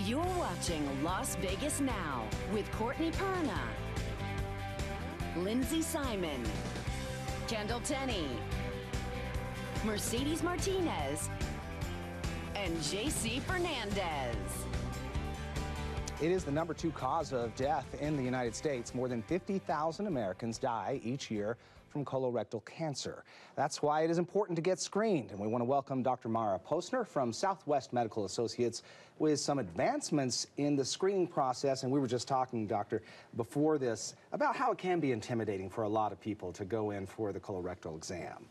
You're watching Las Vegas Now with Courtney Perna, Lindsay Simon, Kendall Tenney, Mercedes Martinez, and JC Fernandez. It is the #2 cause of death in the United States. More than 50,000 Americans die each year from colorectal cancer. That's why it is important to get screened. And we want to welcome Dr. Posner from Southwest Medical Associates with some advancements in the screening process. And we were just talking, Doctor, before this about how it can be intimidating for a lot of people to go in for the colorectal exam.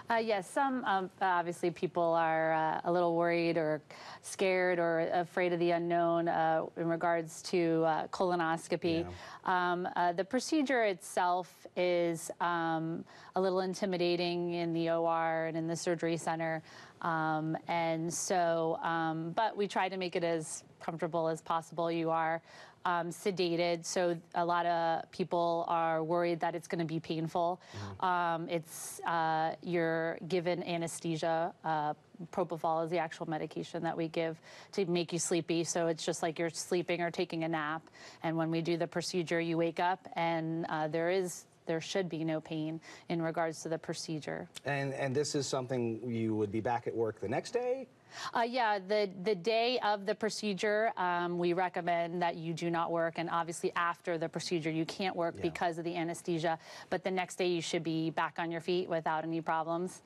Yes, some obviously people are a little worried or scared or afraid of the unknown in regards to colonoscopy. Yeah. The procedure itself is a little intimidating in the OR and in the surgery center. But we try to make it as comfortable as possible. You are sedated, so a lot of people are worried that it's going to be painful. You're given anesthesia. Propofol is the actual medication that we give to make you sleepy, so it's just like you're sleeping or taking a nap. And when we do the procedure, you wake up and there should be no pain in regards to the procedure. And this is something you would be back at work the next day? Yeah, the day of the procedure, we recommend that you do not work, and obviously after the procedure you can't work because of the anesthesia, but the next day you should be back on your feet without any problems.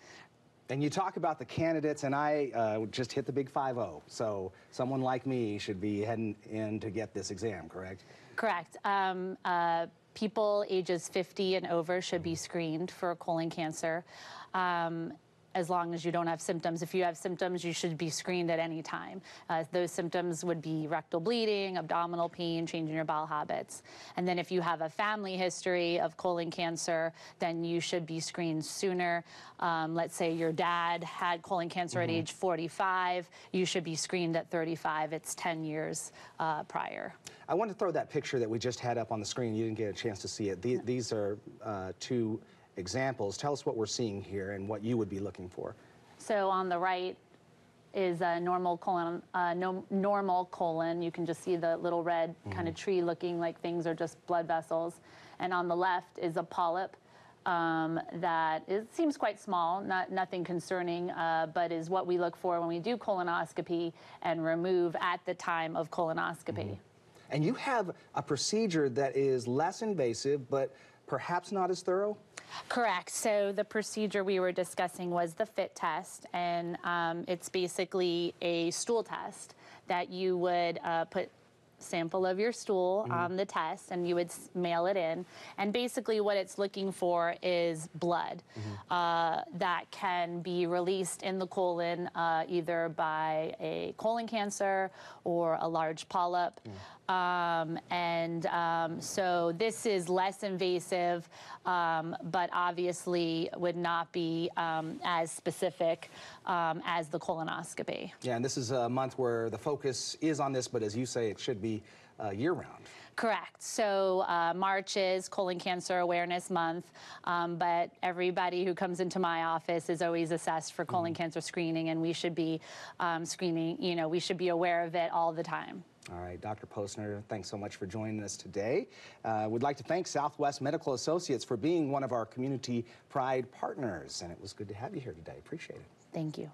And you talk about the candidates, and I just hit the big 5-0, so someone like me should be heading in to get this exam, correct? Correct. People ages 50 and over should be screened for colon cancer. As long as you don't have symptoms. If you have symptoms, you should be screened at any time. Those symptoms would be rectal bleeding, abdominal pain, change in your bowel habits. And then if you have a family history of colon cancer, then you should be screened sooner. Let's say your dad had colon cancer at age 45, you should be screened at 35. It's 10 years prior. I want to throw that picture that we just had up on the screen. You didn't get a chance to see it. These are two examples. Tell us what we're seeing here and what you would be looking for. So on the right is a normal colon. Normal colon. You can just see the little red kind of tree looking like things are just blood vessels. And on the left is a polyp seems quite small, nothing concerning, but is what we look for when we do colonoscopy and remove at the time of colonoscopy. And you have a procedure that is less invasive, but perhaps not as thorough? Correct. So the procedure we were discussing was the FIT test, and it's basically a stool test that you would put sample of your stool on the test, and you would mail it in. And basically what it's looking for is blood that can be released in the colon either by a colon cancer or a large polyp. So this is less invasive, but obviously would not be as specific as the colonoscopy. Yeah, and this is a month where the focus is on this, but as you say, it should be year-round. Correct. So March is Colon Cancer Awareness Month, but everybody who comes into my office is always assessed for colon cancer screening, and we should be screening, we should be aware of it all the time. All right, Dr. Posner, thanks so much for joining us today. We'd like to thank Southwest Medical Associates for being one of our Community Pride partners, and it was good to have you here today. Appreciate it. Thank you.